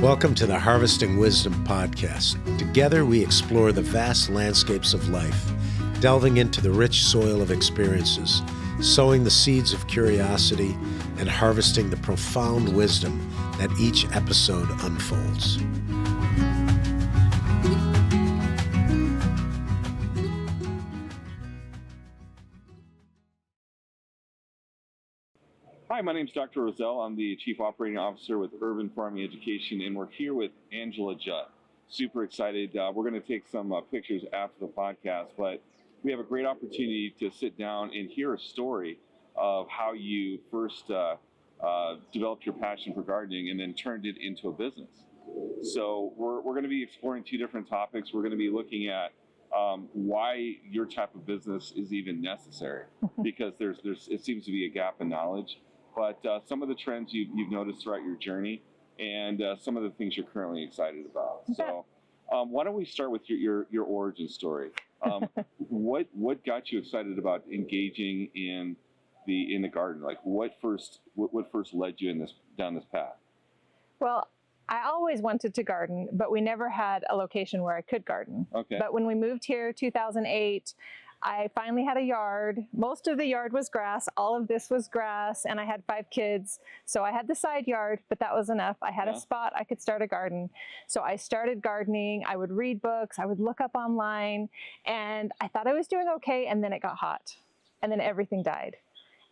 Welcome to the Harvesting Wisdom podcast. Together we explore the vast landscapes of life, delving into the rich soil of experiences, sowing the seeds of curiosity, and harvesting the profound wisdom that each episode unfolds. Hi, my name is Dr. Roselle. I'm the Chief Operating Officer with Urban Farming Education, and we're here with Angela Judd. Super excited. We're going to take some pictures after the podcast, but we have a great opportunity to sit down and hear a story of how you first developed your passion for gardening and then turned it into a business. So we're going to be exploring two different topics. We're going to be looking at why your type of business is even necessary, because it seems to be a gap in knowledge. But some of the trends you've noticed throughout your journey, and some of the things you're currently excited about. So, why don't we start with your origin story? What got you excited about engaging in the garden? Like, what first led you down this path? Well, I always wanted to garden, but we never had a location where I could garden. Okay. But when we moved here, 2008. I finally had a yard. Most of the yard was grass. All of this was grass, and I had 5 kids. So I had the side yard, but that was enough. I had a spot I could start a garden. So I started gardening. I would read books. I would look up online, and I thought I was doing okay, and then it got hot, and then everything died.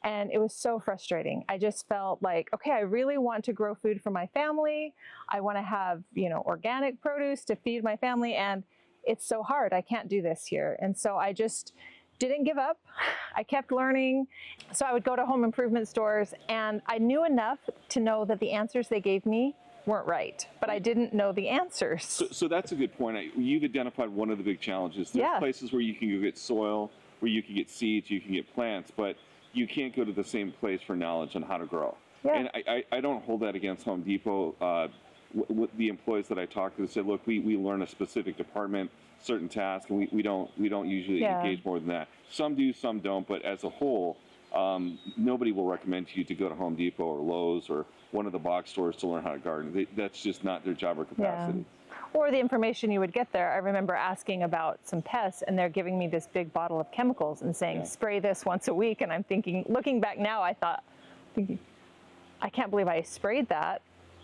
And it was so frustrating. I just felt like, okay, I really want to grow food for my family. I want to have, organic produce to feed my family, and it's so hard. I can't do this here. And so I just didn't give up. I kept learning. So I would go to home improvement stores, and I knew enough to know that the answers they gave me weren't right, but I didn't know the answers. So that's a good point. You've identified one of the big challenges. There's places where you can go get soil, where you can get seeds, you can get plants, but you can't go to the same place for knowledge on how to grow. And I don't hold that against Home Depot. The employees that I talked to said, look, we learn a specific department, certain tasks, and we don't usually engage more than that. Some do, some don't, but as a whole, nobody will recommend to you to go to Home Depot or Lowe's or one of the box stores to learn how to garden. That's just not their job or capacity. Or the information you would get there. I remember asking about some pests, and they're giving me this big bottle of chemicals and saying, spray this once a week. And I'm thinking, looking back now, I can't believe I sprayed that.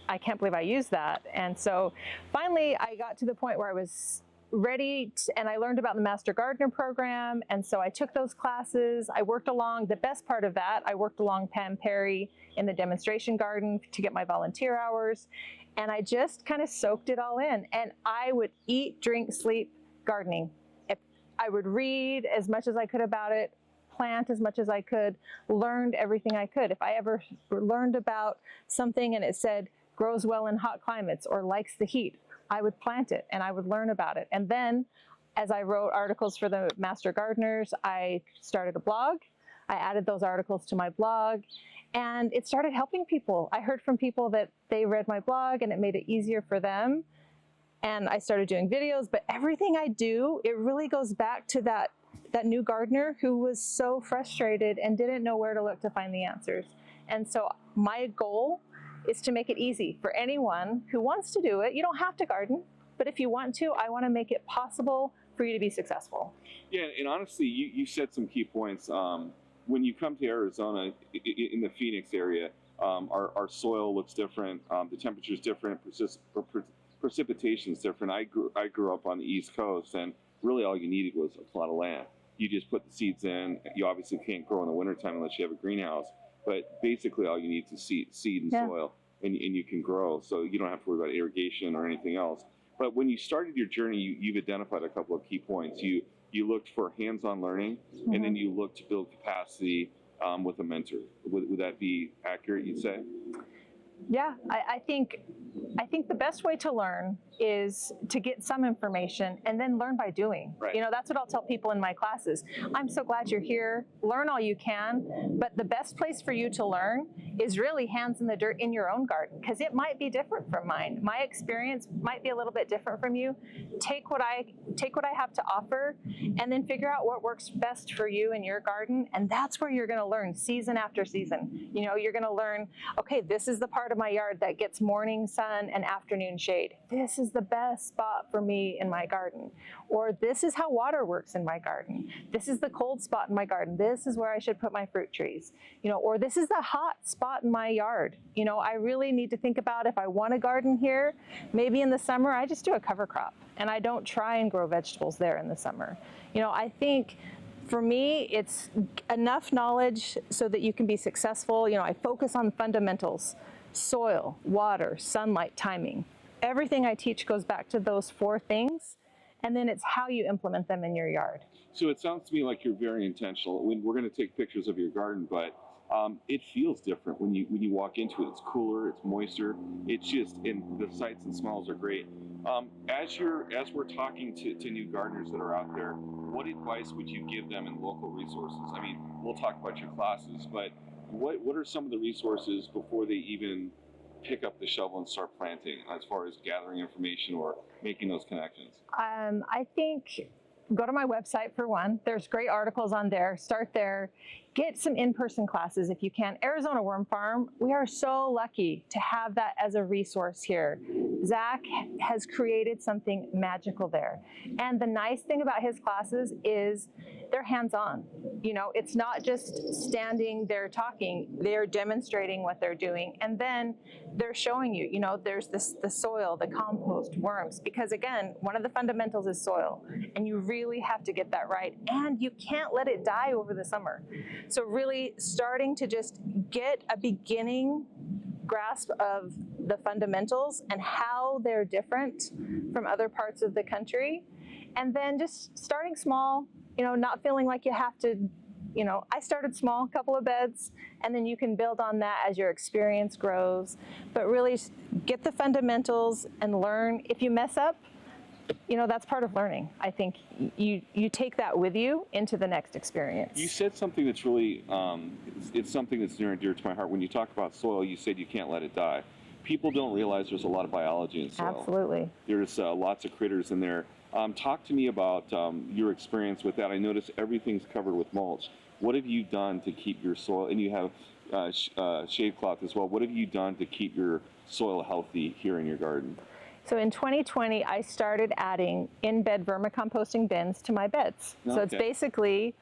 I can't believe I used that. And so finally I got to the point where I was ready and I learned about the Master Gardener program. And so I took those classes. I worked along, the best part of that, I worked along Pam Perry in the demonstration garden to get my volunteer hours. And I just kind of soaked it all in. And I would eat, drink, sleep, gardening. I would read as much as I could about it, plant as much as I could, learned everything I could. If I ever learned about something and it said, grows well in hot climates or likes the heat, I would plant it and I would learn about it. And then as I wrote articles for the Master Gardeners, I started a blog. I added those articles to my blog, and it started helping people. I heard from people that they read my blog and it made it easier for them. And I started doing videos, but everything I do, it really goes back to that new gardener who was so frustrated and didn't know where to look to find the answers. And so my goal is to make it easy for anyone who wants to do it. You don't have to garden, but if you want to, I want to make it possible for you to be successful. Yeah, and honestly, you said some key points. When you come to Arizona, in the Phoenix area, our soil looks different, the temperature's different, precipitation's different. I grew up on the East Coast, and really all you needed was a plot of land. You just put the seeds in. You obviously can't grow in the wintertime unless you have a greenhouse. But basically all you need is seed and soil, and you can grow. So you don't have to worry about irrigation or anything else. But when you started your journey, you've identified a couple of key points. You looked for hands-on learning, and then you looked to build capacity with a mentor. Would that be accurate, you'd say? Yeah, I think the best way to learn is to get some information and then learn by doing. Right. That's what I'll tell people in my classes. I'm so glad you're here. Learn all you can, but the best place for you to learn is really hands in the dirt in your own garden, because it might be different from mine. My experience might be a little bit different from you. Take what I have to offer, and then figure out what works best for you in your garden, and that's where you're going to learn season after season. You're going to learn, okay, this is the part of my yard that gets morning sun sun and afternoon shade. This is the best spot for me in my garden. Or this is how water works in my garden. This is the cold spot in my garden. This is where I should put my fruit trees. Or this is the hot spot in my yard. I really need to think about if I want a garden here, maybe in the summer I just do a cover crop and I don't try and grow vegetables there in the summer. I think for me, it's enough knowledge so that you can be successful. I focus on fundamentals: soil, water, sunlight, timing. Everything I teach goes back to those 4 things, and then it's how you implement them in your yard. So it sounds to me like you're very intentional. We're going to take pictures of your garden, but it feels different when you walk into it. It's cooler, it's moister. And the sights and smells are great. As we're talking to new gardeners that are out there, what advice would you give them in local resources? I mean, we'll talk about your classes, but what are some of the resources before they even pick up the shovel and start planting, as far as gathering information or making those connections? I think go to my website for one. There's great articles on there. Start there. Get some in-person classes if you can. Arizona Worm Farm, we are so lucky to have that as a resource here. Zach has created something magical there. And the nice thing about his classes is they're hands-on. It's not just standing there talking, they're demonstrating what they're doing. And then they're showing you, there's the soil, the compost, worms, because again, one of the fundamentals is soil, and you really have to get that right. And you can't let it die over the summer. So really starting to just get a beginning grasp of the fundamentals and how they're different from other parts of the country. And then just starting small, not feeling like you have to, I started small, a couple of beds, and then you can build on that as your experience grows. But really get the fundamentals and learn. If you mess up, that's part of learning. I think you take that with you into the next experience. You said something that's really, it's something that's near and dear to my heart. When you talk about soil, you said you can't let it die. People don't realize there's a lot of biology in soil. Absolutely. There's lots of critters in there. Talk to me about your experience with that. I notice everything's covered with mulch. What have you done to keep your soil, and you have shade cloth as well, what have you done to keep your soil healthy here in your garden? So in 2020, I started adding in-bed vermicomposting bins to my beds. Okay. So it's basically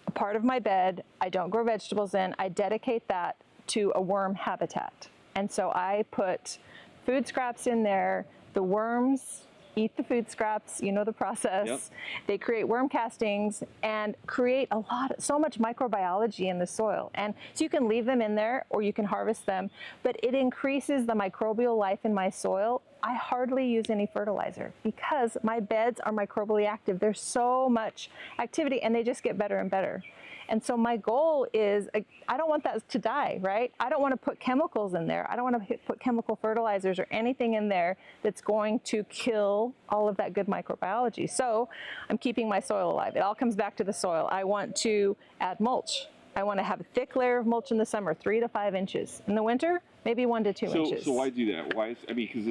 a part of my bed I don't grow vegetables in. I dedicate that to a worm habitat. And so I put food scraps in there. The worms eat the food scraps, the process. Yep. They create worm castings and create so much microbiology in the soil. And so you can leave them in there or you can harvest them, but it increases the microbial life in my soil. I hardly use any fertilizer because my beds are microbially active. There's so much activity and they just get better and better. And so my goal is, I don't want that to die, right? I don't want to put chemicals in there. I don't want to put chemical fertilizers or anything in there that's going to kill all of that good microbiology. So I'm keeping my soil alive. It all comes back to the soil. I want to add mulch. I want to have a thick layer of mulch in the summer, 3 to 5 inches. In the winter, maybe 1 to 2 inches. So why do that? Because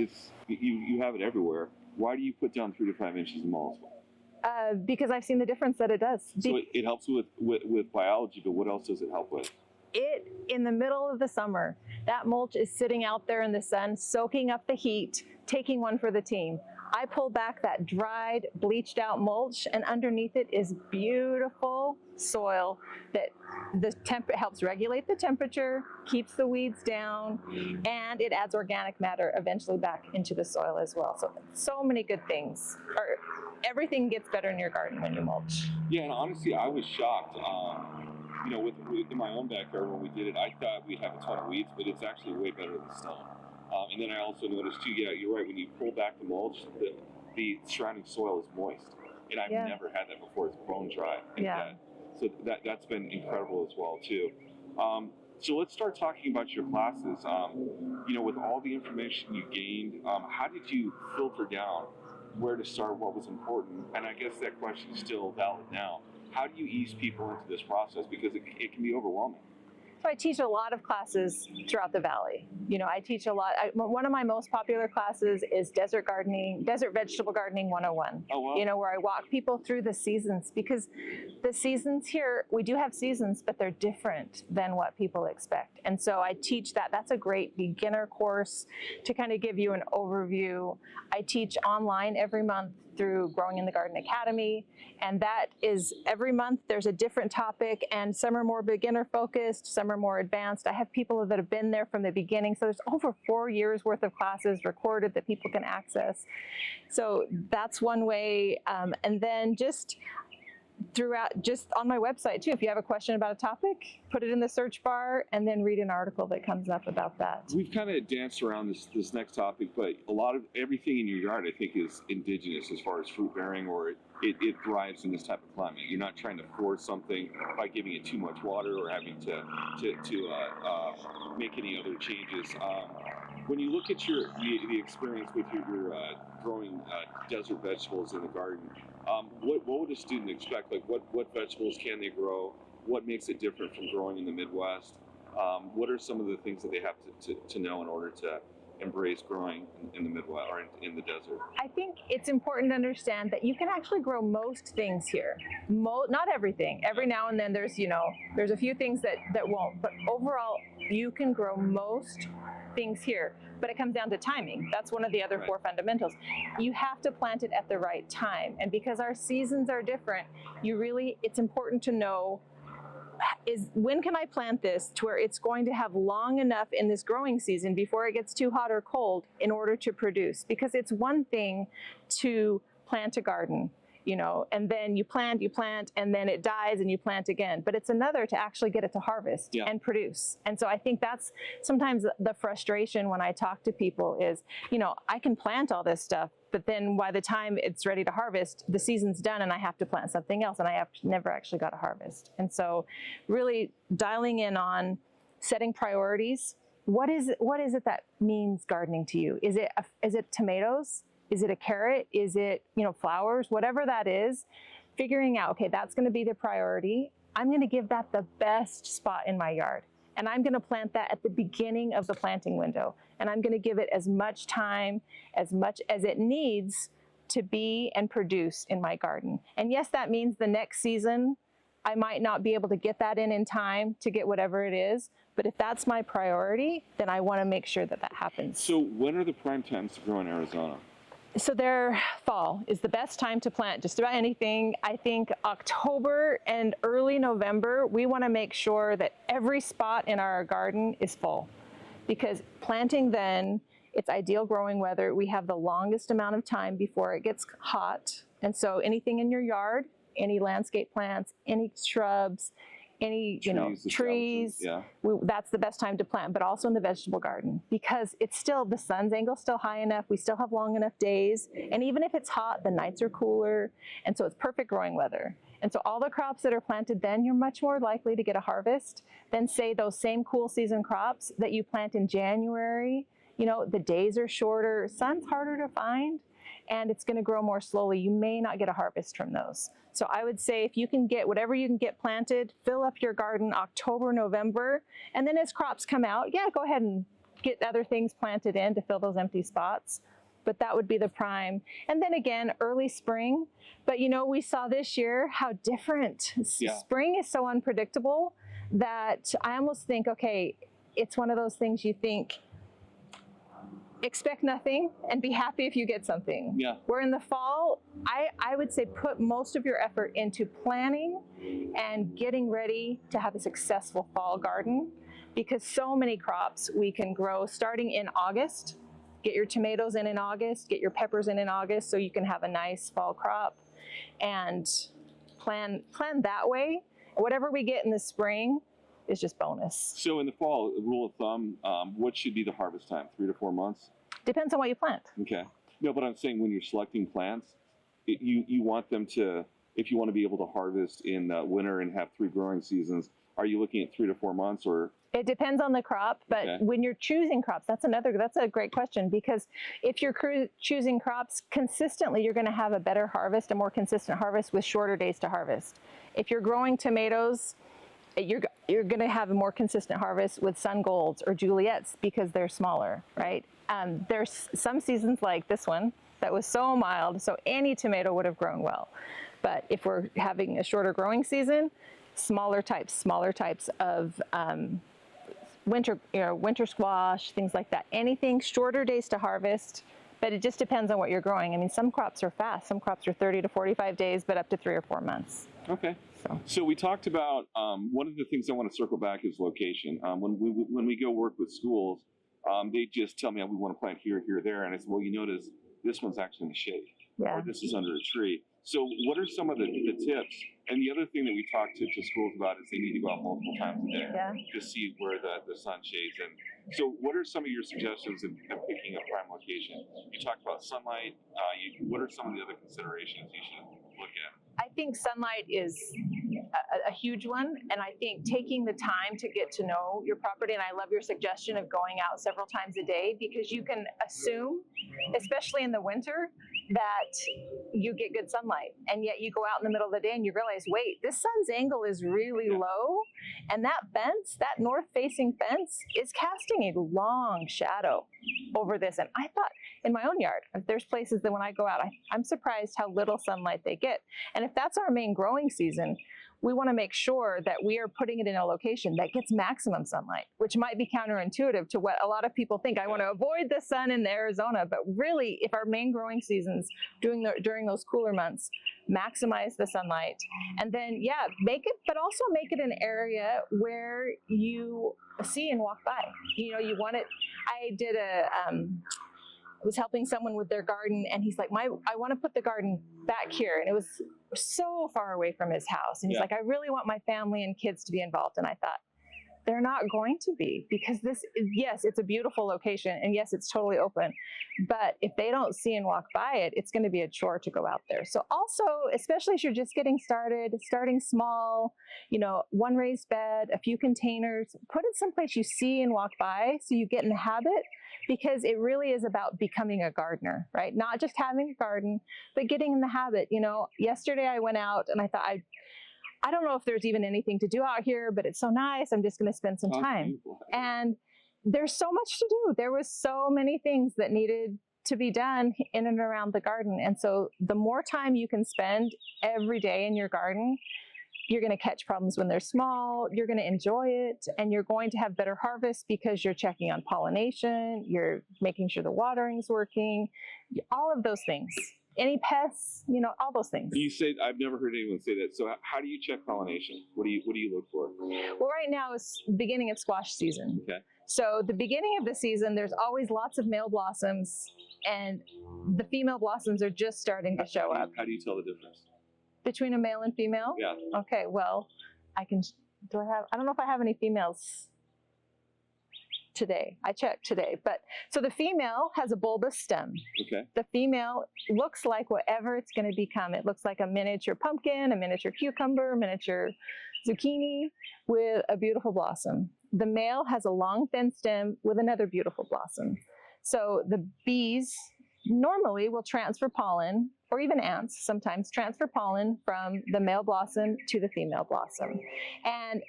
you have it everywhere. Why do you put down 3 to 5 inches of mulch? Because I've seen the difference that it does. So it helps with biology, but what else does it help with? In the middle of the summer, that mulch is sitting out there in the sun, soaking up the heat, taking one for the team. I pull back that dried, bleached out mulch, and underneath it is beautiful soil that helps regulate the temperature, keeps the weeds down, and it adds organic matter eventually back into the soil as well. So many good things. Everything gets better in your garden when you mulch. Yeah, and honestly, I was shocked. In my own backyard when we did it, I thought we'd have a ton of weeds, but it's actually way better than stone. And then I also noticed too, yeah, you're right, when you pull back the mulch, the surrounding soil is moist. And I've never had that before. It's bone dry. So that's been incredible as well too. So let's start talking about your classes. With all the information you gained, how did you filter down where to start, what was important? And I guess that question is still valid now. How do you ease people into this process? Because it can be overwhelming. So I teach a lot of classes throughout the valley. You know, I teach a lot. One of my most popular classes is Desert Vegetable Gardening 101. Oh, wow. You know, where I walk people through the seasons, because the seasons here, we do have seasons, but they're different than what people expect. And so I teach that. That's a great beginner course to kind of give you an overview. I teach online every month through Growing in the Garden Academy, and that is every month there's a different topic, and some are more beginner focused, some are more advanced. I have people that have been there from the beginning, so there's over 4 years worth of classes recorded that people can access. So that's one way, and then just on my website too, if you have a question about a topic, put it in the search bar and then read an article that comes up about that. We've kind of danced around this next topic, but a lot of everything in your yard, I think, is indigenous as far as fruit bearing, or it thrives in this type of climate. You're not trying to force something by giving it too much water or having to make any other changes. When you look at the experience with your growing desert vegetables in the garden, what would a student expect? Like what vegetables can they grow? What makes it different from growing in the Midwest? What are some of the things that they have to know in order to embrace growing in the Midwest or in the desert? I think it's important to understand that you can actually grow most things here. Not everything. Every now and then there's a few things that won't, but overall you can grow most things here. But it comes down to timing. That's one of the other four fundamentals. You have to plant it at the right time. And because our seasons are different, it's important to know when can I plant this to where it's going to have long enough in this growing season before it gets too hot or cold in order to produce. Because it's one thing to plant a garden, and then you plant, and then it dies and you plant again. But it's another to actually get it to harvest and produce. And so I think that's sometimes the frustration when I talk to people is, I can plant all this stuff, but then by the time it's ready to harvest, the season's done and I have to plant something else and I have never actually got a harvest. And so really dialing in on setting priorities. What is it that means gardening to you? Is it tomatoes? Is it a carrot? Is it, flowers? Whatever that is, figuring out, okay, that's going to be the priority. I'm going to give that the best spot in my yard. And I'm going to plant that at the beginning of the planting window. And I'm going to give it as much time, as much as it needs to be and produce in my garden. And yes, that means the next season, I might not be able to get that in time to get whatever it is. But if that's my priority, then I want to make sure that happens. So when are the prime times to grow in Arizona? So fall is the best time to plant just about anything. I think October and early November, we want to make sure that every spot in our garden is full, because planting then, it's ideal growing weather. We have the longest amount of time before it gets hot. And so anything in your yard, any landscape plants, any shrubs, any trees, that's the best time to plant, but also in the vegetable garden, because it's still, the sun's angle still high enough, we still have long enough days, and even if it's hot, the nights are cooler, and so it's perfect growing weather. And so all the crops that are planted then, you're much more likely to get a harvest than, say, those same cool season crops that you plant in January. The days are shorter, sun's harder to find, and it's going to grow more slowly. You may not get a harvest from those. So I would say if you can get whatever you can get planted, fill up your garden October, November, and then as crops come out, go ahead and get other things planted in to fill those empty spots. But that would be the prime. And then again, early spring. But we saw this year how different. Spring is so unpredictable that I almost think, okay, it's one of those things you think, expect nothing and be happy if you get something. Where in the fall, I would say put most of your effort into planning and getting ready to have a successful fall garden, because so many crops we can grow starting in August. Get your tomatoes in August, get your peppers in August, so you can have a nice fall crop, and plan that way. Whatever we get in the spring is just bonus. So in the fall, rule of thumb, what should be the harvest time? 3 to 4 months? Depends on what you plant. Okay. No, but I'm saying when you're selecting plants, you want them to, if you want to be able to harvest in winter and have 3 growing seasons, are you looking at 3 to 4 months, or? It depends on the crop, but when you're choosing crops, that's a great question, because if you're choosing crops consistently, you're going to have a better harvest, a more consistent harvest with shorter days to harvest. If you're growing tomatoes, you're going to have a more consistent harvest with sun golds or Juliets because they're smaller, right? There's some seasons like this one that was so mild, so any tomato would have grown well. But if we're having a shorter growing season, smaller types of winter squash, things like that. Anything shorter days to harvest, but it just depends on what you're growing. I mean, some crops are fast. Some crops are 30 to 45 days, but up to 3 or 4 months. Okay. So we talked about one of the things I want to circle back is location. When we go work with schools, they just tell me, we want to plant here, here, there, and I said, well, you notice this one's actually in the shade, or this is under a tree. So what are some of the tips? And the other thing that we talk to schools about is they need to go out multiple times a day to see where the sun shades. And so what are some of your suggestions in picking a prime location? You talked about sunlight. What are some of the other considerations you should look at? I think sunlight is a huge one, and I think taking the time to get to know your property, and I love your suggestion of going out several times a day, because you can assume, especially in the winter, that you get good sunlight, and yet you go out in the middle of the day and you realize, wait, this sun's angle is really low, and that fence, that north-facing fence, is casting a long shadow over this. And I thought, in my own yard, there's places that when I go out, I'm surprised how little sunlight they get. And if that's our main growing season, we want to make sure that we are putting it in a location that gets maximum sunlight, which might be counterintuitive to what a lot of people think. I want to avoid the sun in Arizona, but really, if our main growing seasons during those cooler months, maximize the sunlight, and then make it, but also make it an area where you see and walk by. You want it. I was helping someone with their garden, and he's like, I want to put the garden back here. And it was so far away from his house. And he's like, I really want my family and kids to be involved. And I thought, they're not going to be, because yes, it's a beautiful location, and yes, it's totally open. But if they don't see and walk by it, it's going to be a chore to go out there. So also, especially if you're just getting started, starting small, one raised bed, a few containers, put it someplace you see and walk by so you get in the habit, because it really is about becoming a gardener, right? Not just having a garden, but getting in the habit. Yesterday I went out and I thought, I don't know if there's even anything to do out here, but it's so nice. I'm just going to spend some time. And there's so much to do. There was so many things that needed to be done in and around the garden. And so the more time you can spend every day in your garden, you're going to catch problems when they're small, you're going to enjoy it, and you're going to have better harvests because you're checking on pollination, you're making sure the watering's working, all of those things. Any pests, all those things. You say, I've never heard anyone say that. So how do you check pollination? What do you look for? Well, right now is beginning of squash season. Okay. So the beginning of the season, there's always lots of male blossoms, and the female blossoms are just starting to show up. How do you tell the difference? Between a male and female? Yeah. Okay, well, I don't know if I have any females today. I checked today, but so the female has a bulbous stem. Okay. The female looks like whatever it's going to become. It looks like a miniature pumpkin, a miniature cucumber, a miniature zucchini with a beautiful blossom. The male has a long thin stem with another beautiful blossom. So the bees normally will transfer pollen, or even ants sometimes transfer pollen from the male blossom to the female blossom. And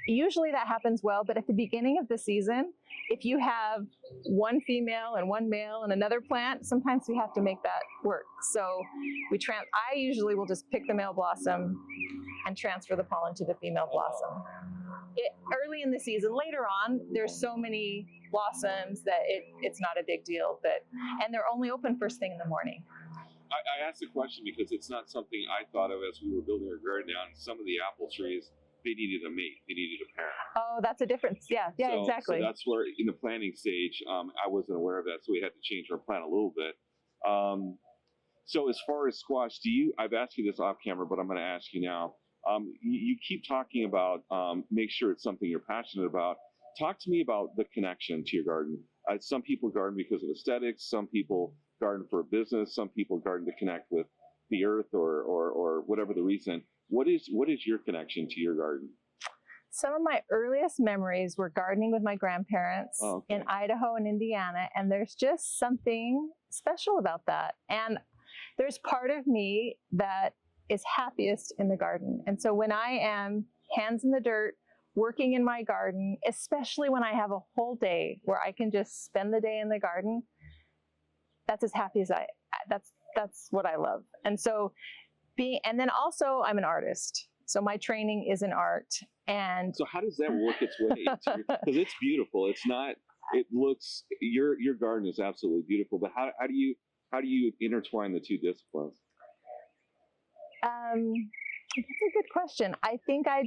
usually that happens well, but at the beginning of the season, if you have one female and one male and another plant, sometimes we have to make that work. So I usually will just pick the male blossom and transfer the pollen to the female blossom. Early in the season, later on, there's so many blossoms that it's not a big deal, and they're only open first thing in the morning. I asked the question because it's not something I thought of as we were building our garden down. Some of the apple trees, they needed a mate, they needed a parent. Oh, that's a difference. Yeah, exactly. So that's where in the planting stage, I wasn't aware of that, so we had to change our plan a little bit. So as far as squash, I've asked you this off camera, but I'm going to ask you now. You keep talking about make sure it's something you're passionate about. Talk to me about the connection to your garden. Some people garden because of aesthetics. Some people garden for a business. Some people garden to connect with the earth or whatever the reason. What is your connection to your garden? Some of my earliest memories were gardening with my grandparents in Idaho and Indiana, and there's just something special about that. And there's part of me that is happiest in the garden. And so when I am hands in the dirt, working in my garden, especially when I have a whole day where I can just spend the day in the garden, that's as happy as that's what I love. And so and then also I'm an artist. So my training is in art. And so how does that work its way into, because it's beautiful. It's not, it looks, your garden is absolutely beautiful, but how do you intertwine the two disciplines? That's a good question. I think I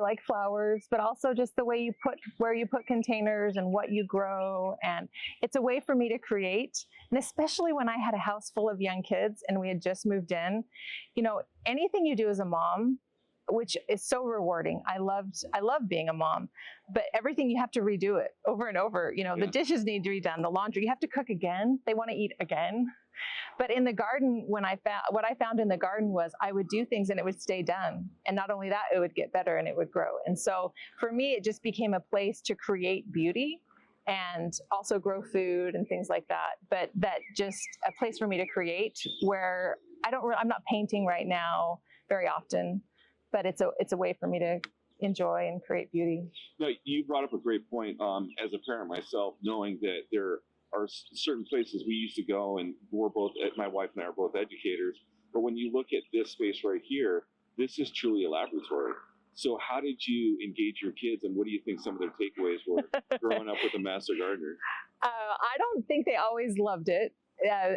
like flowers, but also just the way where you put containers and what you grow. And it's a way for me to create. And especially when I had a house full of young kids and we had just moved in, anything you do as a mom, which is so rewarding. I love being a mom, but everything you have to redo it over and over. The dishes need to be done, the laundry, you have to cook again. They want to eat again. But in the garden, what I found in the garden was I would do things and it would stay done. And not only that, it would get better and it would grow. And so for me, it just became a place to create beauty and also grow food and things like that. But that just a place for me to create where I'm not painting right now very often, but it's a way for me to enjoy and create beauty. No, you brought up a great point. As a parent myself, knowing that there are certain places we used to go, and my wife and I are both educators, but when you look at this space right here, this is truly a laboratory. So how did you engage your kids, and what do you think some of their takeaways were growing up with a master gardener? I don't think they always loved it.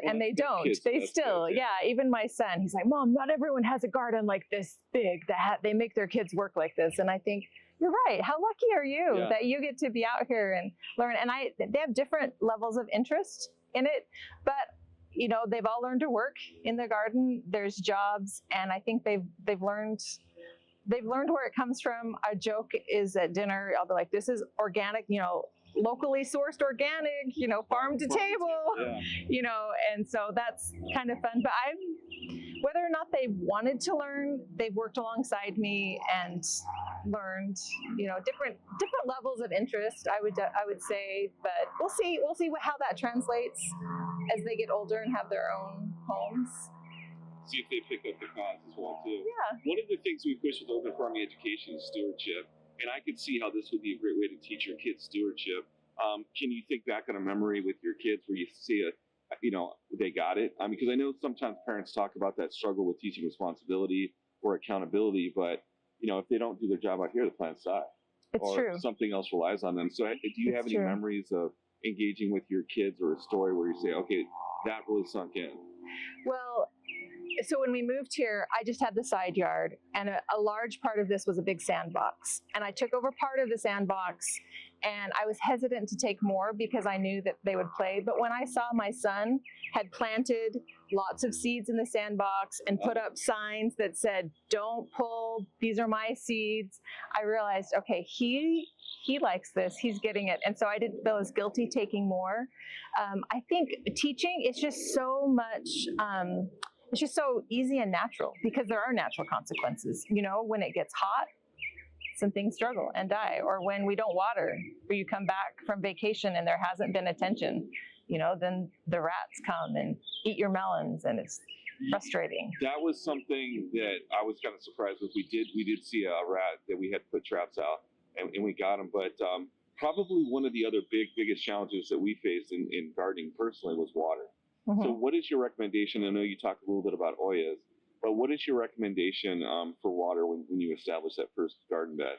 And they don't. They still, even my son, he's like, Mom, not everyone has a garden like this big that they make their kids work like this. And I think, you're right. How lucky are you that you get to be out here and learn? And they have different levels of interest in it, but they've all learned to work in the garden. There's jobs, and I think they've learned where it comes from. A joke is at dinner, I'll be like, this is organic, locally sourced organic, farm to table, and so that's kind of fun. But whether or not they wanted to learn, they've worked alongside me and learned, different levels of interest, I would say, but we'll see how that translates as they get older and have their own homes. See if they pick up the cause as well too. Yeah. One of the things we push with urban farming education is stewardship. And I could see how this would be a great way to teach your kids stewardship. Can you think back on a memory with your kids where you see they got it? Because I know sometimes parents talk about that struggle with teaching responsibility or accountability, but if they don't do their job out here, the plants die. It's true. Something else relies on them. So do you have any memories of engaging with your kids or a story where you say, okay, that really sunk in? Well, so when we moved here, I just had the side yard, and a large part of this was a big sandbox. And I took over part of the sandbox, and I was hesitant to take more because I knew that they would play. But when I saw my son had planted lots of seeds in the sandbox and put up signs that said, "Don't pull, these are my seeds," I realized, okay, he likes this, he's getting it. And so I didn't feel as guilty taking more. I think teaching, it's just so much, it's just so easy and natural because there are natural consequences. When it gets hot, some things struggle and die, or when we don't water, or you come back from vacation and there hasn't been attention, then the rats come and eat your melons, and it's frustrating. That was something that I was kind of surprised with. We did see a rat that we had put traps out, and we got him. But probably one of the other biggest challenges that we faced in gardening personally was water. Mm-hmm. So what is your recommendation? I know you talked a little bit about Oyas, but what is your recommendation for water when you establish that first garden bed?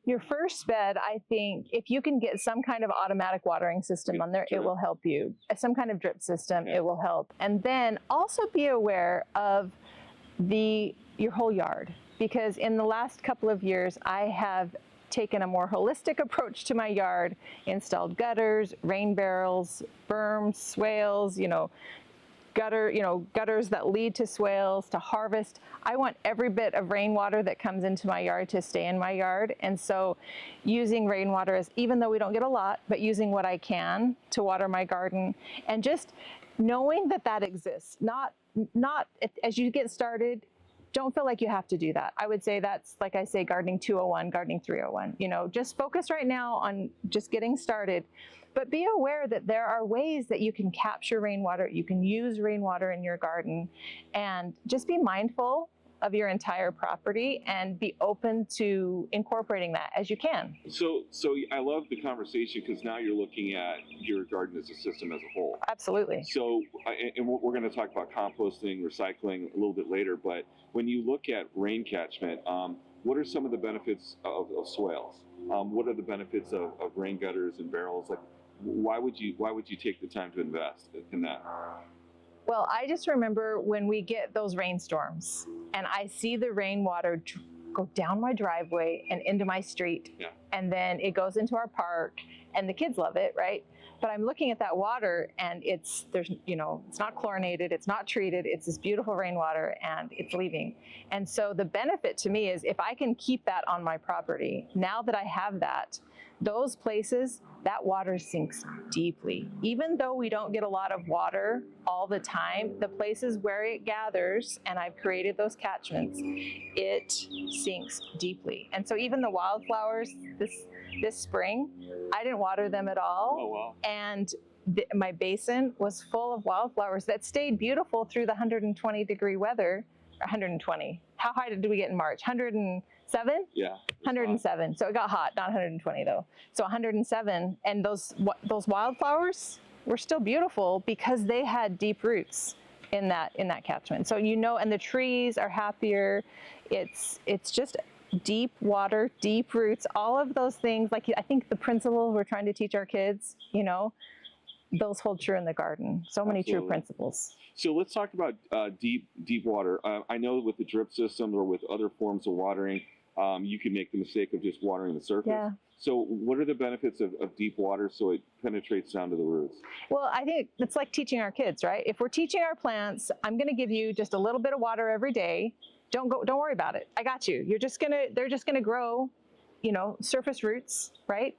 Your first bed, I think, if you can get some kind of automatic watering system on there, it will help you. Some kind of drip system, it will help. And then also be aware of your whole yard, because in the last couple of years, I have taken a more holistic approach to my yard, installed gutters, rain barrels, berms, swales, gutters that lead to swales, to harvest. I want every bit of rainwater that comes into my yard to stay in my yard. And so using rainwater, even though we don't get a lot, but using what I can to water my garden, and just knowing that exists. Not as you get started, don't feel like you have to do that. I would say that's, like I say, gardening 201, gardening 301. Just focus right now on just getting started. But be aware that there are ways that you can capture rainwater, you can use rainwater in your garden, and just be mindful of your entire property and be open to incorporating that as you can. So I love the conversation because now you're looking at your garden as a system as a whole. Absolutely. So, and we're going to talk about composting, recycling a little bit later, but when you look at rain catchment, what are some of the benefits of soils? What are the benefits of rain gutters and barrels? Like, why would you take the time to invest in that? Well, I just remember when we get those rainstorms and I see the rainwater go down my driveway and into my street, Yeah. and then it goes into our park, and the kids love it, right? But I'm looking at that water and it's not chlorinated, it's not treated, it's this beautiful rainwater and it's leaving. And so the benefit to me is if I can keep that on my property, now that I have that, those places, that water sinks deeply. Even though we don't get a lot of water all the time, the places where it gathers, and I've created those catchments, it sinks deeply. And so even the wildflowers this spring, I didn't water them at all. Oh, wow. And my basin was full of wildflowers that stayed beautiful through the 120 degree weather. 120. How high did we get in March? 107? Yeah. 107. So it got hot, not 120 though. So 107, and those wildflowers were still beautiful because they had deep roots in that catchment. So and the trees are happier. It's just deep water, deep roots, all of those things. Like I think the principles we're trying to teach our kids, those hold true in the garden. So many Absolutely. true principles. So let's talk about deep water. I know with the drip system or with other forms of watering, you can make the mistake of just watering the surface. Yeah. So what are the benefits of deep water so it penetrates down to the roots? Well, I think it's like teaching our kids, right? If we're teaching our plants, I'm going to give you just a little bit of water every day. Don't worry about it. I got you. They're just going to grow, surface roots, right?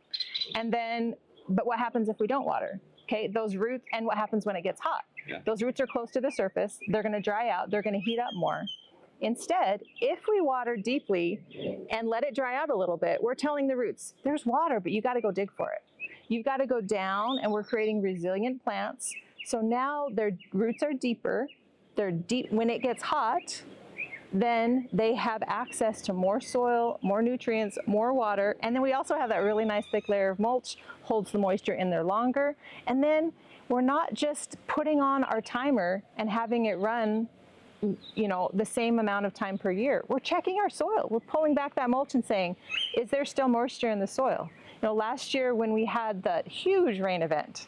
And then, but what happens if we don't water? Okay, those roots, and what happens when it gets hot? Yeah. Those roots are close to the surface. They're going to dry out. They're going to heat up more. Instead, if we water deeply and let it dry out a little bit, we're telling the roots, there's water, but you got to go dig for it. You've got to go down, and we're creating resilient plants. So now their roots are deeper. They're deep. When it gets hot, then they have access to more soil, more nutrients, more water. And then we also have that really nice thick layer of mulch, holds the moisture in there longer. And then we're not just putting on our timer and having it run, the same amount of time per year. We're checking our soil. We're pulling back that mulch and saying, is there still moisture in the soil? Last year when we had that huge rain event,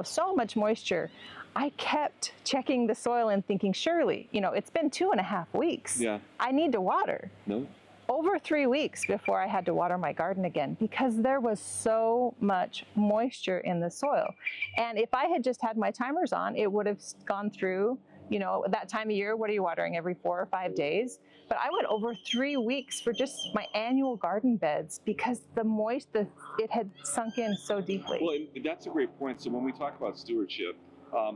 so much moisture, I kept checking the soil and thinking, surely, it's been 2.5 weeks. Yeah. I need to water. No. Over 3 weeks before I had to water my garden again because there was so much moisture in the soil. And if I had just had my timers on, it would have gone through, that time of year, what are you watering every 4 or 5 days? But I went over 3 weeks for just my annual garden beds because it had sunk in so deeply. Well, and that's a great point. So when we talk about stewardship,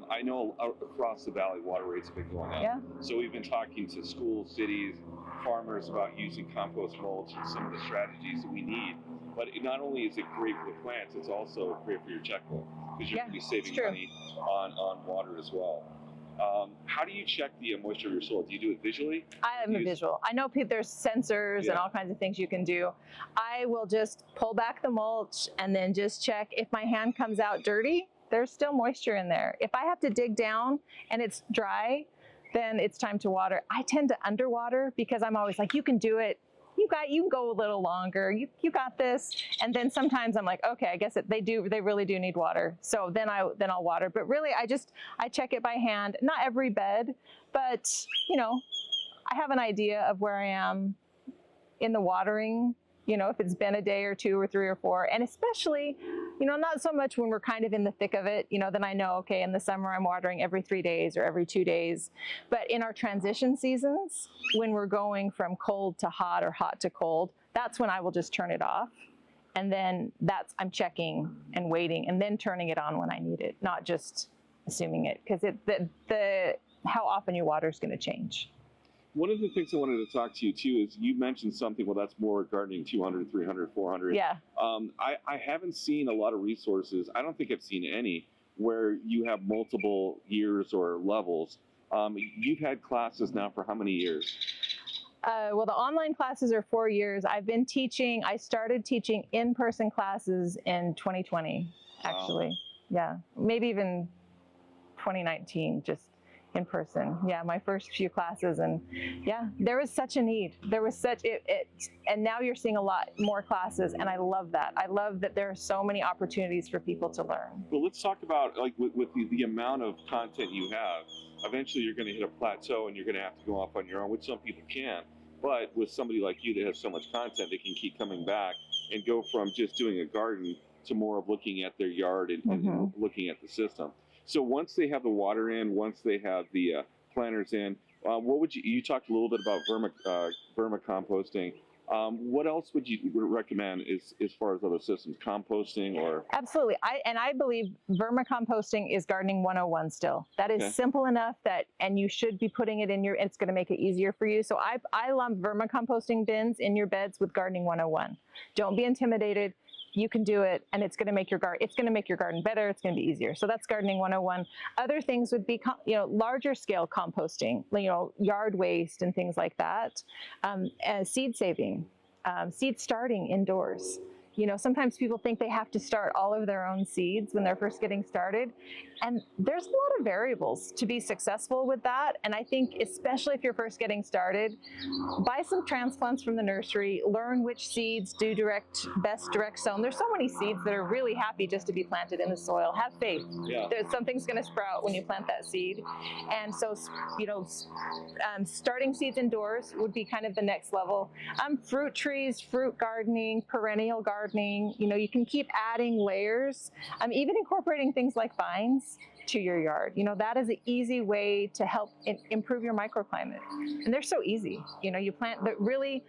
I know across the valley, water rates have been going up. Yeah. So we've been talking to schools, cities, farmers about using compost mulch and some of the strategies that we need. But not only is it great for the plants, it's also great for your checkbook because you're going to be saving money on water as well. How do you check the moisture of your soil? Do you do it visually? I am a visual. I know there's sensors and all kinds of things you can do. I will just pull back the mulch and then just check if my hand comes out dirty, there's still moisture in there. If I have to dig down and it's dry, then it's time to water. I tend to underwater because I'm always like, you can do it. You can go a little longer. You got this. And then sometimes I'm like, okay, I guess they really do need water. So then I'll water. But really I check it by hand. Not every bed, but I have an idea of where I am in the watering, if it's been a day or 2 or 3 or 4, and especially, not so much when we're kind of in the thick of it, then I know, okay, in the summer I'm watering every 3 days or every 2 days. But in our transition seasons, when we're going from cold to hot or hot to cold, that's when I will just turn it off. And then I'm checking and waiting and then turning it on when I need it, not just assuming it, because how often you water is going to change. One of the things I wanted to talk to you too is you mentioned something, well, that's more gardening 200, 300, 400. Yeah. I haven't seen a lot of resources. I don't think I've seen any where you have multiple years or levels. You've had classes now for how many years? Well, the online classes are 4 years. I've been teaching, I started teaching in-person classes in 2020, actually. Wow. Yeah, maybe even 2019, just in person. Yeah, my first few classes, and yeah, there was such a need. There was such and now you're seeing a lot more classes, and I love that. I love that there are so many opportunities for people to learn. Well, let's talk about, like, with the amount of content you have. Eventually, you're going to hit a plateau, and you're going to have to go off on your own, which some people can. But with somebody like you that has so much content, they can keep coming back and go from just doing a garden to more of looking at their yard and looking at the system. So once they have the water in, once they have the planters in, what would you talked a little bit about vermicomposting. What else would you recommend as far as other systems, composting or? Absolutely. I believe vermicomposting is gardening 101 still. That is simple enough and you should be putting it in it's going to make it easier for you. So I lump vermicomposting bins in your beds with gardening 101. Don't be intimidated. You can do it, and it's going to make your garden better. It's going to be easier. So that's gardening 101. Other things would be, larger scale composting, yard waste and things like that. Seed saving, seed starting indoors. Sometimes people think they have to start all of their own seeds when they're first getting started. And there's a lot of variables to be successful with that. And I think especially if you're first getting started, buy some transplants from the nursery, learn which seeds do best direct sown. There's so many seeds that are really happy just to be planted in the soil. Have faith. Yeah. Something's going to sprout when you plant that seed. And so, starting seeds indoors would be kind of the next level. Fruit trees, fruit gardening, perennial gardening. You can keep adding layers, even incorporating things like vines to your yard. That is an easy way to help improve your microclimate. And they're so easy. You plant, but really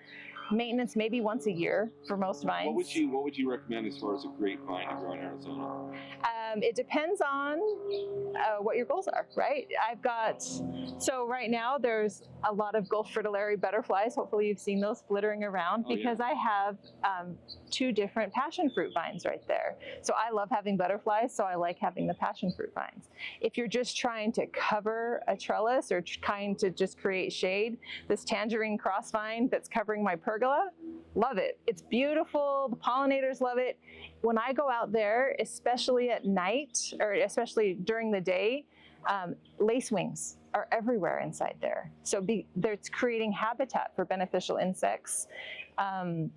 maintenance maybe once a year for most vines. What would you recommend as far as a great vine to grow in Arizona? It depends on what your goals are, right? So right now there's a lot of Gulf fritillary butterflies. Hopefully you've seen those flittering around because I have 2 different passion fruit vines right there. So I love having butterflies, so I like having the passion fruit vines. If you're just trying to cover a trellis or trying to just create shade, this tangerine cross vine that's covering my pergola, love it. It's beautiful. The pollinators love it. When I go out there, especially at night or especially during the day, lacewings are everywhere inside there. So it's creating habitat for beneficial insects. I'm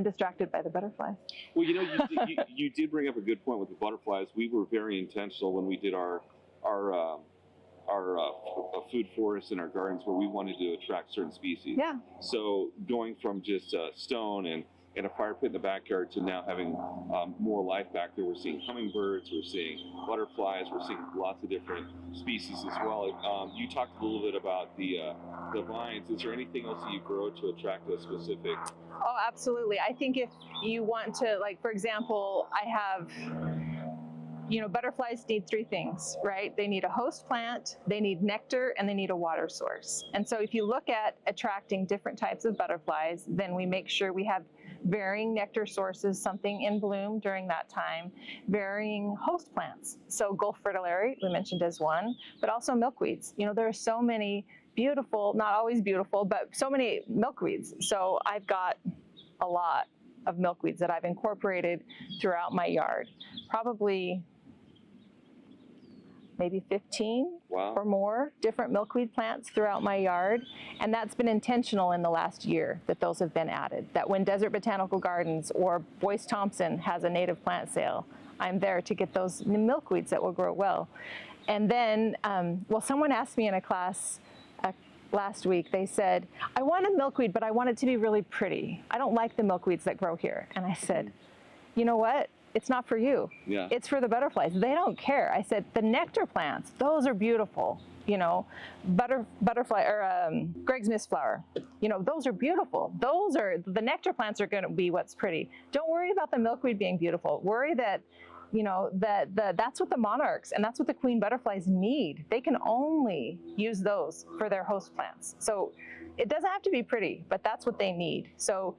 distracted by the butterflies. Well, you did bring up a good point with the butterflies. We were very intentional when we did our food forests in our gardens where we wanted to attract certain species. Yeah. So going from just stone and a fire pit in the backyard to now having more life back there. We're seeing hummingbirds, we're seeing butterflies, we're seeing lots of different species as well. You talked a little bit about the vines. Is there anything else that you grow to attract a specific? Oh, absolutely. I think if you want to, for example, I have, butterflies need 3 things, right? They need a host plant, they need nectar, and they need a water source. And so if you look at attracting different types of butterflies, then we make sure we have varying nectar sources, something in bloom during that time, varying host plants. So Gulf fritillary, we mentioned as one, but also milkweeds. There are so many beautiful, not always beautiful, but so many milkweeds. So I've got a lot of milkweeds that I've incorporated throughout my yard. Probably maybe 15 or more different milkweed plants throughout my yard. And that's been intentional in the last year that those have been added. That when Desert Botanical Gardens or Boyce Thompson has a native plant sale, I'm there to get those milkweeds that will grow well. And then, someone asked me in a class last week, they said, I want a milkweed, but I want it to be really pretty. I don't like the milkweeds that grow here. And I said, you know what? It's not for you. Yeah. It's for the butterflies. They don't care. I said, the nectar plants, those are beautiful. Butterfly or Greg's mistflower, those are beautiful. The nectar plants are going to be what's pretty. Don't worry about the milkweed being beautiful. Worry that, that's what the monarchs and that's what the queen butterflies need. They can only use those for their host plants. So it doesn't have to be pretty, but that's what they need. So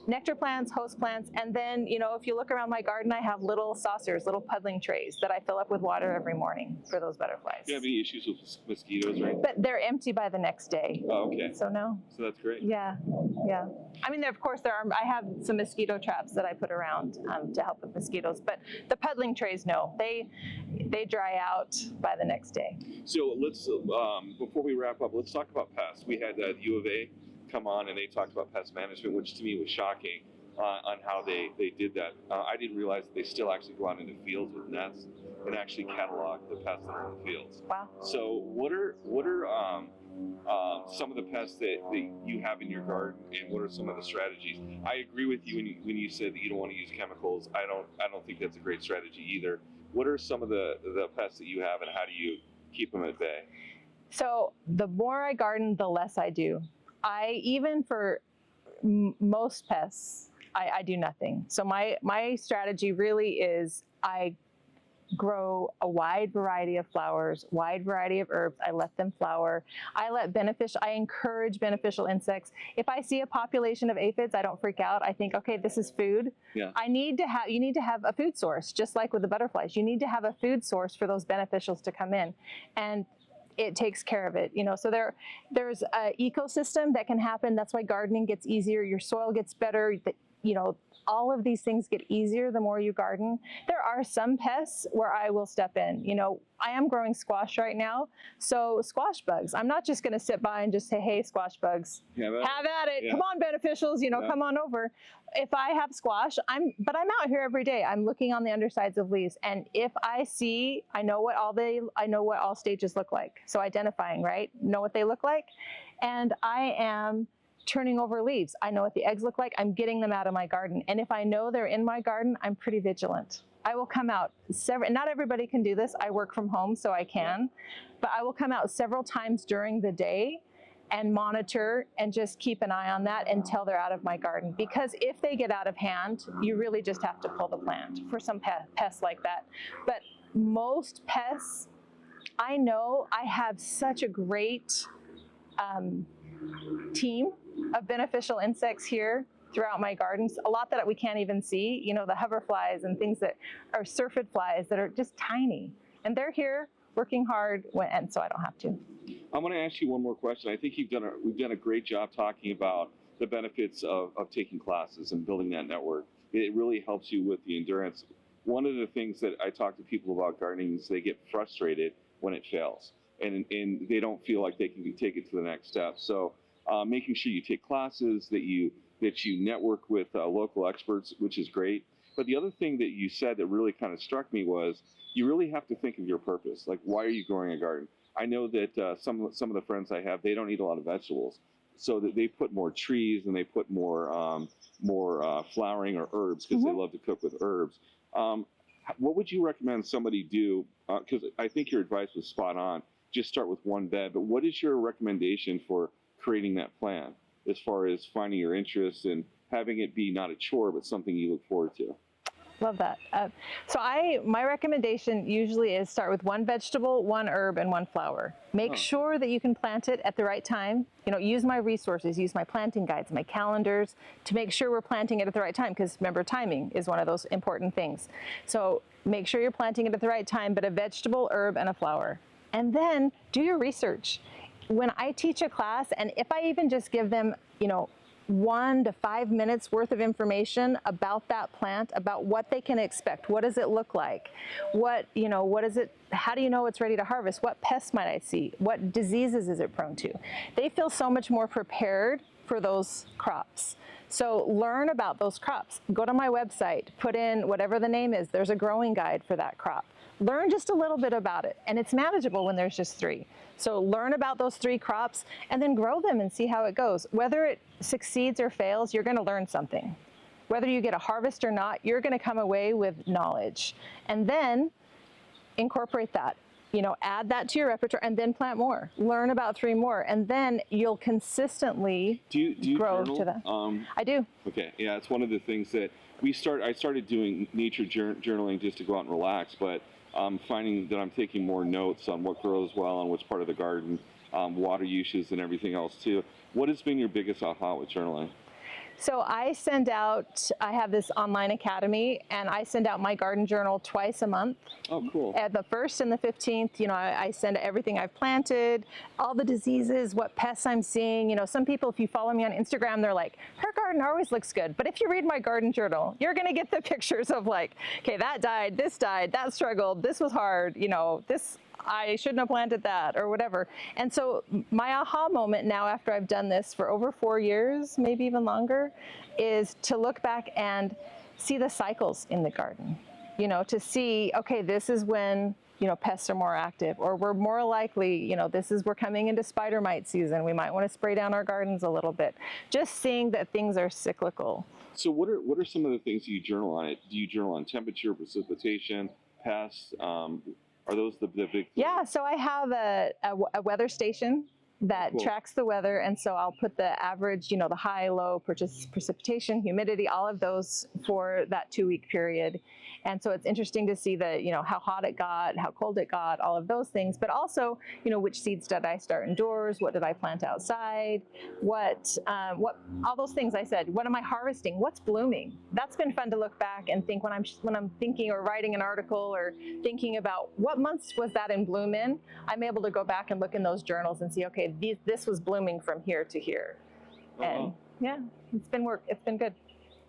nectar plants, host plants, and then, if you look around my garden, I have little saucers, little puddling trays that I fill up with water every morning for those butterflies. Do you have any issues with mosquitoes, right? But they're empty by the next day. Oh, okay. So no. So that's great. Yeah. I mean, of course, I have some mosquito traps that I put around to help with mosquitoes, but the puddling trays, no, they dry out by the next day. So let's, before we wrap up, let's talk about pests. We had U of A come on and they talked about pest management, which to me was shocking on how they did that. I didn't realize that they still actually go out into fields with nets and actually catalog the pests that are in the fields. Wow. So what are some of the pests that you have in your garden, and what are some of the strategies? I agree with you when you said that you don't want to use chemicals. I don't think that's a great strategy either. What are some of the pests that you have, and how do you keep them at bay? So the more I garden, the less I do. Even for most pests, I do nothing. So my strategy really is I grow a wide variety of flowers, wide variety of herbs. I let them flower. I encourage beneficial insects. If I see a population of aphids, I don't freak out. I think, okay, this is food. Yeah. You need to have a food source, just like with the butterflies. You need to have a food source for those beneficials to come in. And it takes care of it, so there's an ecosystem that can happen. That's why gardening gets easier. Your soil gets better. All of these things get easier the more you garden. There are some pests where I will step in. I am growing squash right now, so squash bugs. I'm not just going to sit by and just say, hey, squash bugs, have at it. Yeah. Come on, beneficials, come on over. If I have squash, I'm out here every day. I'm looking on the undersides of leaves, and if I see, I know what all stages look like. So identifying, right? Know what they look like, and I am turning over leaves. I know what the eggs look like. I'm getting them out of my garden. And if I know they're in my garden, I'm pretty vigilant. I will come out not everybody can do this. I work from home, so I can, but I will come out several times during the day and monitor and just keep an eye on that until they're out of my garden. Because if they get out of hand, you really just have to pull the plant for some pests like that. But most pests, I know I have such a great team of beneficial insects here throughout my gardens, a lot that we can't even see, the hoverflies and things that are syrphid flies that are just tiny, and they're here working hard, and so I don't have to. I'm going to ask you one more question. I think we've done a great job talking about the benefits of taking classes and building that network. It really helps you with the endurance. One of the things that I talk to people about gardening is they get frustrated when it fails, and they don't feel like they can take it to the next step. So making sure you take classes, that you network with local experts, which is great. But the other thing that you said that really kind of struck me was you really have to think of your purpose. Like, why are you growing a garden? I know that some of the friends I have, they don't eat a lot of vegetables, so that they put more trees and they put more flowering or herbs because they love to cook with herbs. What would you recommend somebody do? Because I think your advice was spot on. Just start with one bed. But what is your recommendation for creating that plan as far as finding your interests and having it be not a chore, but something you look forward to? Love that. My recommendation usually is start with one vegetable, one herb, and one flower. Make sure that you can plant it at the right time. Use my resources, use my planting guides, my calendars to make sure we're planting it at the right time, because remember, timing is one of those important things. So make sure you're planting it at the right time, but a vegetable, herb, and a flower. And then do your research. When I teach a class, and if I even just give them, 1 to 5 minutes worth of information about that plant, about what they can expect, what does it look like, what is it, how do you know it's ready to harvest, what pests might I see, what diseases is it prone to, they feel so much more prepared for those crops. So learn about those crops. Go to my website, put in whatever the name is, there's a growing guide for that crop. Learn just a little bit about it, and it's manageable when there's just 3. So learn about those 3 crops and then grow them and see how it goes. Whether it succeeds or fails, you're going to learn something. Whether you get a harvest or not, you're going to come away with knowledge. And then incorporate that. Add that to your repertoire and then plant more. Learn about 3 more, and then you'll consistently do you grow journal? To that. I do. Okay, yeah, it's one of the things that I started doing nature journaling just to go out and relax, but I'm finding that I'm taking more notes on what grows well on which part of the garden, water uses and everything else too. What has been your biggest aha with journaling? So I have this online academy, and I send out my garden journal twice a month. Oh, cool. At the 1st and the 15th, I send everything I've planted, all the diseases, what pests I'm seeing. Some people, if you follow me on Instagram, they're like, her garden always looks good. But if you read my garden journal, you're going to get the pictures of like, okay, that died, that struggled, this was hard, this, I shouldn't have planted that or whatever. And so my aha moment now, after I've done this for over 4 years, maybe even longer, is to look back and see the cycles in the garden, to see, okay, this is when, pests are more active, or we're more likely, we're coming into spider mite season. We might want to spray down our gardens a little bit. Just seeing that things are cyclical. So what are some of the things you journal on? Do you journal on temperature, precipitation, pests? Are those the big things? Yeah, so I have a weather station that Cool. tracks the weather, and so I'll put the average, the high, low, precipitation, humidity, all of those for that 2-week period. And so it's interesting to see how hot it got, how cold it got, all of those things, but also, which seeds did I start indoors? What did I plant outside? What all those things I said. What am I harvesting? What's blooming? That's been fun to look back and think when I'm thinking or writing an article or thinking about what months was that in bloom in. I'm able to go back and look in those journals and see, okay, this was blooming from here to here. And yeah, it's been good.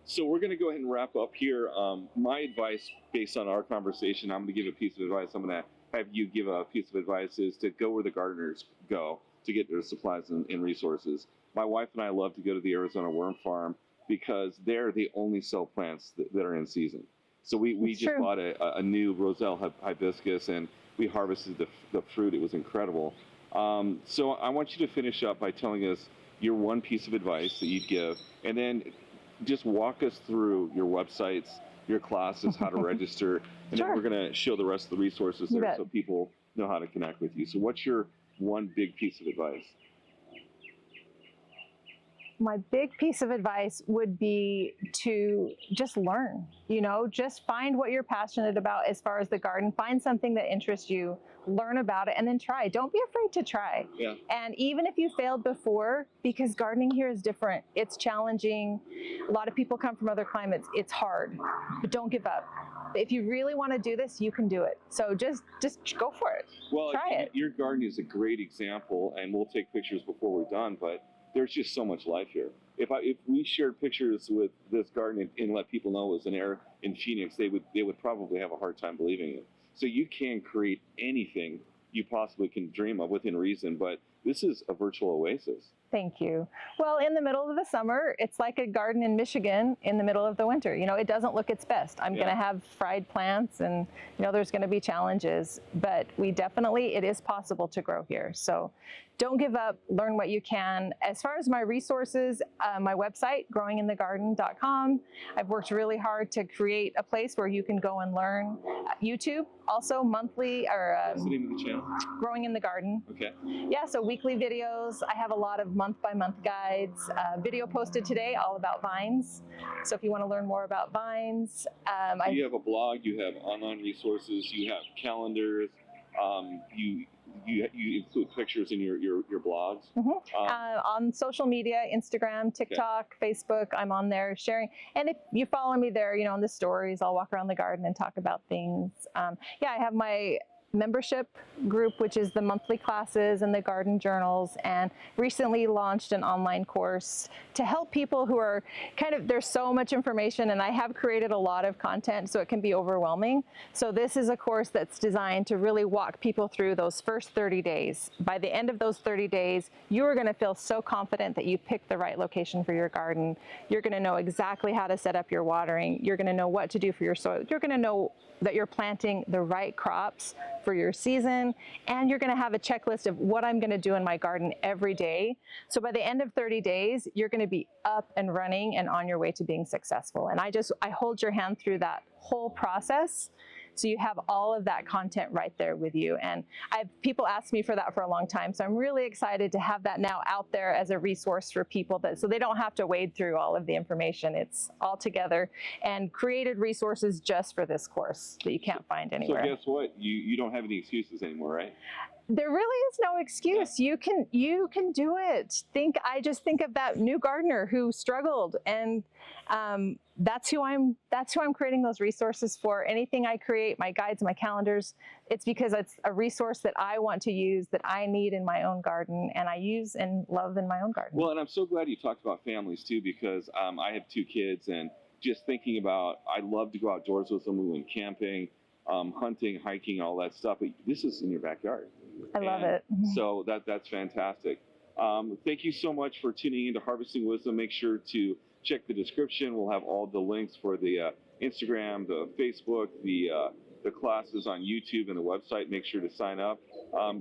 So we're going to go ahead and wrap up here. My advice, based on our conversation, I'm going to give a piece of advice. I'm going to have you give a piece of advice, is to go where the gardeners go to get their supplies and resources. My wife and I love to go to the Arizona worm farm because there they only sell plants that are in season. So we just bought a new Roselle hibiscus, and we harvested the fruit. It was incredible. So I want you to finish up by telling us your one piece of advice that you'd give, and then just walk us through your websites, your classes, how to register, and then we're going to show the rest of the resources there so people know how to connect with you. So what's your one big piece of advice? My big piece of advice would be to just learn, just find what you're passionate about as far as the garden, find something that interests you, learn about it, and then try. Don't be afraid to try. Yeah. And even if you failed before, because gardening here is different, it's challenging. A lot of people come from other climates. It's hard, but don't give up. If you really want to do this, you can do it. So just go for it. Well, try it. Your garden is a great example, and we'll take pictures before we're done, but there's just so much life here. If we shared pictures with this garden and let people know it was an air in Phoenix, they would probably have a hard time believing it. So you can create anything you possibly can dream of within reason, but this is a virtual oasis. Thank you. Well, in the middle of the summer, it's like a garden in Michigan in the middle of the winter. It doesn't look its best. I'm going to have fried plants, and there's going to be challenges, but it is possible to grow here. So don't give up, learn what you can. As far as my resources, my website, growinginthegarden.com. I've worked really hard to create a place where you can go and learn. YouTube, also monthly, or What's the name of the channel? Growing in the Garden. Okay. Yeah, so weekly videos. I have a lot of month-by-month guides. Video posted today all about vines. So if you want to learn more about vines. You have a blog, you have online resources, you have calendars, you include pictures in your blogs. On social media, Instagram, TikTok, Facebook, I'm on there sharing. And if you follow me there, on the stories, I'll walk around the garden and talk about things. I have my membership group, which is the monthly classes and the garden journals, and recently launched an online course to help people who are there's so much information, and I have created a lot of content, so it can be overwhelming. So this is a course that's designed to really walk people through those first 30 days. By the end of those 30 days, you are going to feel so confident that you picked the right location for your garden. You're going to know exactly how to set up your watering. You're going to know what to do for your soil. You're going to know that you're planting the right crops for your season, and you're going to have a checklist of what I'm going to do in my garden every day. So by the end of 30 days, you're going to be up and running and on your way to being successful. And I hold your hand through that whole process So you have all of that content right there with you. And people ask me for that for a long time. So I'm really excited to have that now out there as a resource for people so they don't have to wade through all of the information. It's all together and created resources just for this course that you can't find anywhere. So guess what? You don't have any excuses anymore, right? There really is no excuse. You can do it. I just think of that new gardener who struggled, and that's who I'm creating those resources for. Anything I create, my guides, my calendars, it's because it's a resource that I want to use, that I need in my own garden, and I use and love in my own garden. Well, and I'm so glad you talked about families too, because I have 2 kids, and just thinking about, I love to go outdoors with them. We went camping, hunting, hiking, all that stuff. But this is in your backyard. I love it. So that's fantastic. Thank you so much for tuning into Harvesting Wisdom. Make sure to check the description. We'll have all the links for the Instagram, the Facebook, the classes on YouTube, and the website. Make sure to sign up.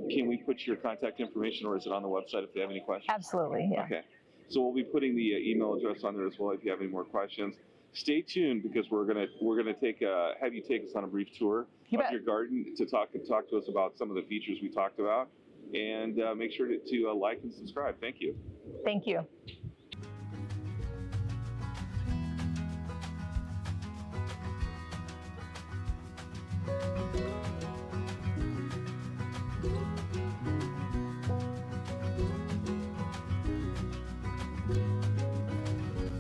Can we put your contact information, or is it on the website if they have any questions? Absolutely, yeah. Okay. So we'll be putting the email address on there as well if you have any more questions. Stay tuned, because we're gonna have you take us on a brief tour of your garden to talk to us about some of the features we talked about, and make sure to like and subscribe. Thank you. Thank you.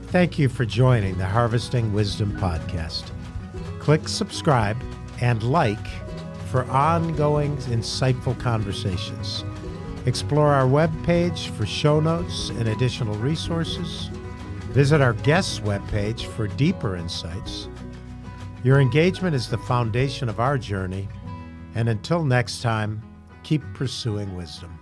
Thank you for joining the Harvesting Wisdom podcast. Click subscribe and like for ongoing insightful conversations. Explore our webpage for show notes and additional resources. Visit our guests' webpage for deeper insights. Your engagement is the foundation of our journey, and until next time, keep pursuing wisdom.